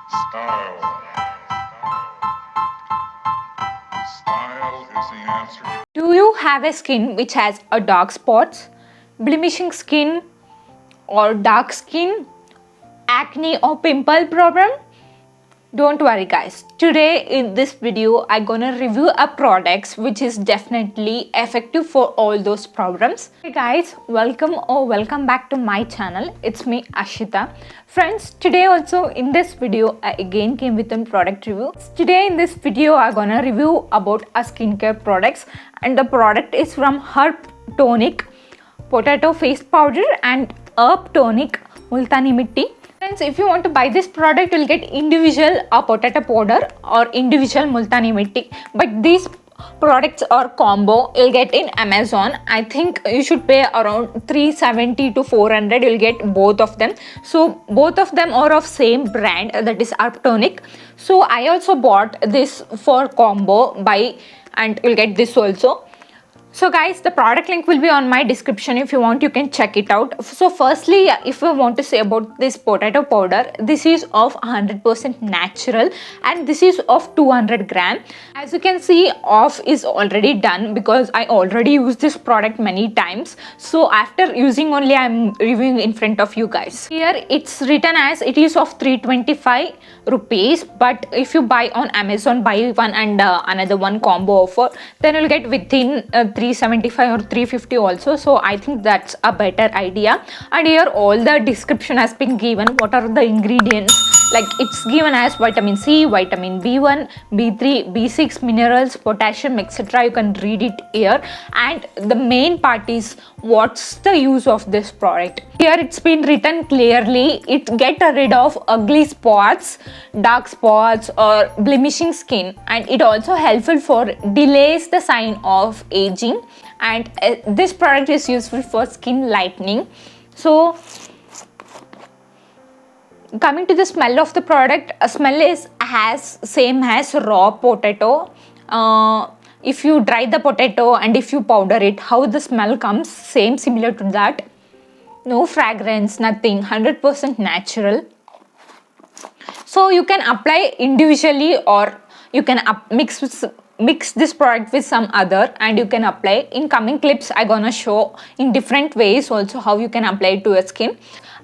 Style. Style is the answer. Do you have a skin which has a dark spots, blemishing skin or dark skin, acne or pimple problem? Don't worry guys, today in this video I'm gonna review a products which is definitely effective for all those problems. Hey guys, welcome back to my channel. It's me Ashita. Friends, today also in this video I again came with a product review. Today in this video I'm gonna review about a skincare products, and the product is from Herbtoniq Potato Face Powder and Herbtoniq Multani Mitti. Friends, if you want to buy this product, you'll get individual potato powder or individual Multani Mitti. But these products are combo, you'll get in Amazon. I think you should pay around 370 to 400. You'll get both of them. So both of them are of same brand, that is Herbtoniq. So I also bought this for combo buy, and you'll get this also. So guys, the product link will be on my description. If you want, you can check it out. So firstly, if you want to say about this potato powder, this is of 100% natural and this is of 200 gram. As you can see, off is already done because I already used this product many times. So after using only, I'm reviewing in front of you guys. Here it's written as it is of 325 rupees, but if you buy on Amazon, buy one and another one combo offer, then you'll get within 375 or 350 also. So I think that's a better idea. And here all the description has been given. What are the ingredients? Like it's given as vitamin C, vitamin B1, B3, B6, minerals, potassium, etc. You can read it here. And the main part is what's the use of this product. Here it's been written clearly. It get rid of ugly spots, dark spots or blemishing skin, and it also helpful for delays the sign of aging. And this product is useful for skin lightening. So coming to the smell of the product, a smell is same as raw potato. If you dry the potato and if you powder it, how the smell comes, same similar to that. No fragrance, nothing, 100% natural. So you can apply individually or you can mix this product with some other and you can apply. In coming clips I'm gonna show in different ways also how you can apply it to your skin.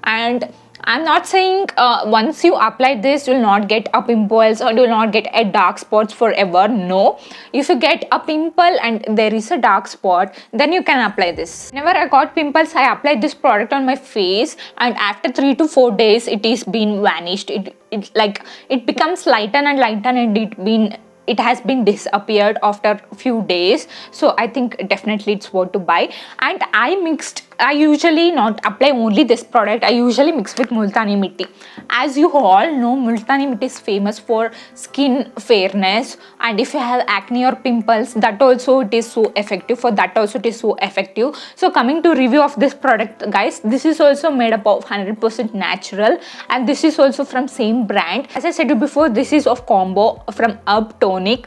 And I'm not saying once you apply this you'll not get a pimples or you'll not get a dark spots forever. No, if you get a pimple and there is a dark spot, then you can apply this. Whenever I got pimples, I applied this product on my face, and after 3 to 4 days it is been vanished. It becomes lighter and it has been disappeared after a few days. So I think definitely it's worth to buy. And I usually not apply only this product. I usually mix with Multani Mitti. As you all know, Multani Mitti is famous for skin fairness, and if you have acne or pimples, that also it is so effective. For that also it is so effective. So coming to review of this product guys, this is also made up of 100% natural, and this is also from same brand. As I said before, this is of combo from Herbtoniq.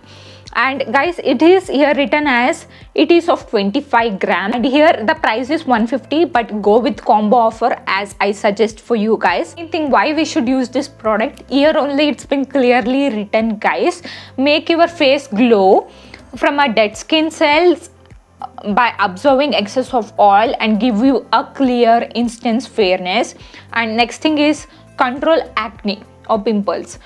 And guys, it is here written as it is of 25 gram, and here the price is 150, but go with combo offer as I suggest for you guys. Same thing, why we should use this product, here only it's been clearly written guys. Make your face glow from a dead skin cells by absorbing excess of oil and give you a clear instant fairness. And next thing is control acne or pimples.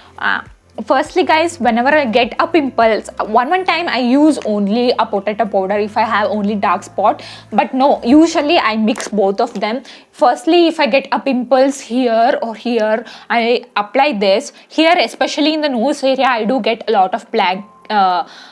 Firstly guys, whenever I get a pimples, one time I use only a potato powder if I have only dark spot, but no, usually I mix both of them. Firstly, if I get a pimples here or here, I apply this. Here, especially in the nose area, I do get a lot of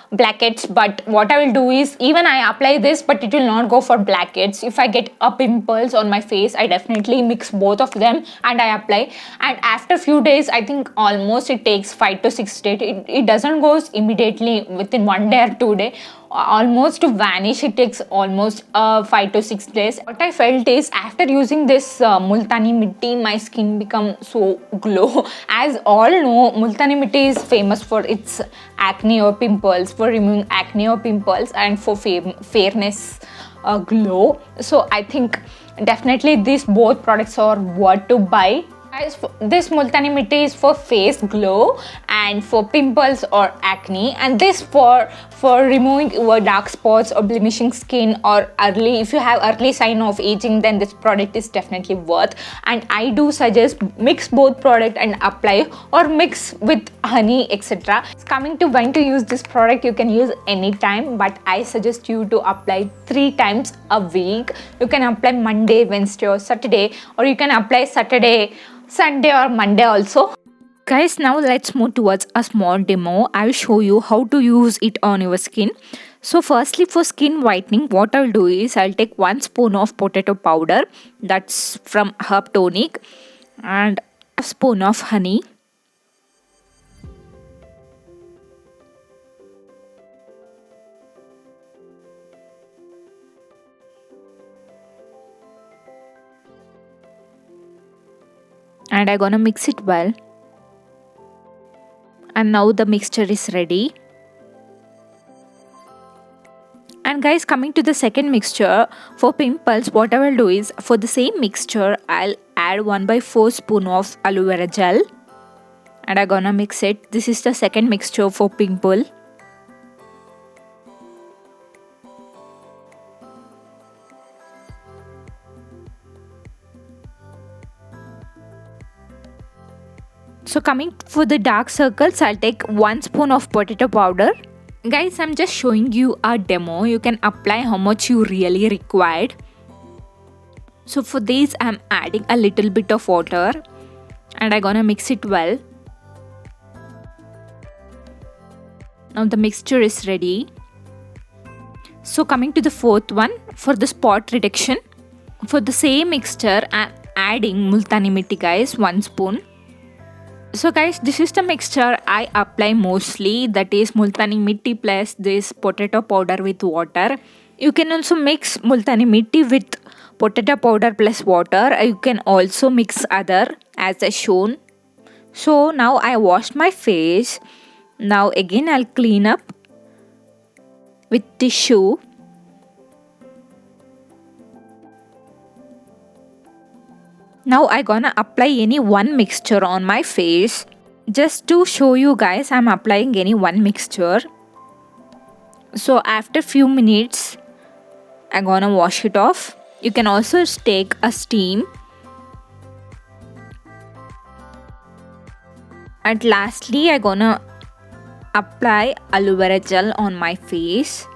blackheads, but what I will do is even I apply this, but it will not go for blackheads. If I get a pimples on my face, I definitely mix both of them and I apply. And after few days, I think almost it takes 5 to 6 days. It doesn't go immediately within 1 day or 2 days. Almost to vanish, it takes almost 5 to 6 days. What I felt is after using this Multani Mitti, my skin become so glow. As all know, Multani Mitti is famous for its acne or pimples, for removing acne or pimples, and for fairness glow. So I think definitely these both products are worth to buy. Guys, this Multani Mitti is for face glow and for pimples or acne, and this for removing your dark spots or blemishing skin, or if you have early sign of aging, then this product is definitely worth. And I do suggest mix both product and apply, or mix with honey, etc. Coming to when to use this product, you can use anytime, but I suggest you to apply 3 times a week. You can apply Monday, Wednesday or Saturday, or you can apply Saturday, Sunday or Monday also. Guys, now let's move towards a small demo. I will show you how to use it on your skin. So firstly, for skin whitening, what I'll do is I'll take 1 spoon of potato powder, that's from Herbtoniq, and a spoon of honey. And I'm gonna mix it well. And now the mixture is ready. And guys, coming to the second mixture, for pimples, what I will do is, for the same mixture, I'll add 1/4 spoon of aloe vera gel. And I'm gonna mix it. This is the second mixture for pimple. So coming for the dark circles, I'll take 1 spoon of potato powder. Guys, I'm just showing you a demo. You can apply how much you really required. So for this, I'm adding a little bit of water, and I'm gonna mix it well. Now the mixture is ready. So coming to the fourth one, for the spot reduction, for the same mixture, I'm adding Multani Mitti, guys, 1 spoon. So guys, this is the mixture I apply mostly, that is Multani Mitti plus this potato powder with water. You can also mix Multani Mitti with potato powder plus water. You can also mix other as I shown. So now I washed my face. Now again I'll clean up with tissue. Now I'm gonna apply any one mixture on my face. Just to show you guys, I'm applying any one mixture. So after few minutes, I'm gonna wash it off. You can also take a steam. And lastly, I'm gonna apply aloe vera gel on my face.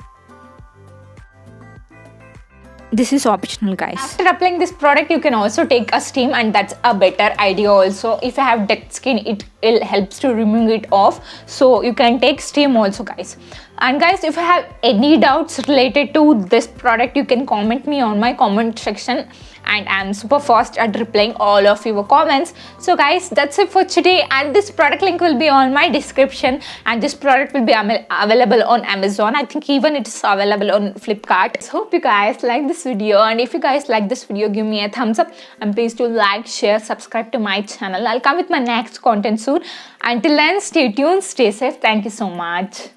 This is optional, guys. After applying this product, you can also take a steam, and that's a better idea also. If you have dead skin, it helps to remove it off. So you can take steam also, guys. And guys, if you have any doubts related to this product, you can comment me on my comment section, and I'm super fast at replying all of your comments. So guys, that's it for today, and this product link will be on my description, and this product will be available on Amazon. I think even it's available on Flipkart. So hope you guys like this video, and if you guys like this video, give me a thumbs up, and please do like, share, subscribe to my channel. I'll come with my next content soon. Until then, stay tuned, stay safe. Thank you so much.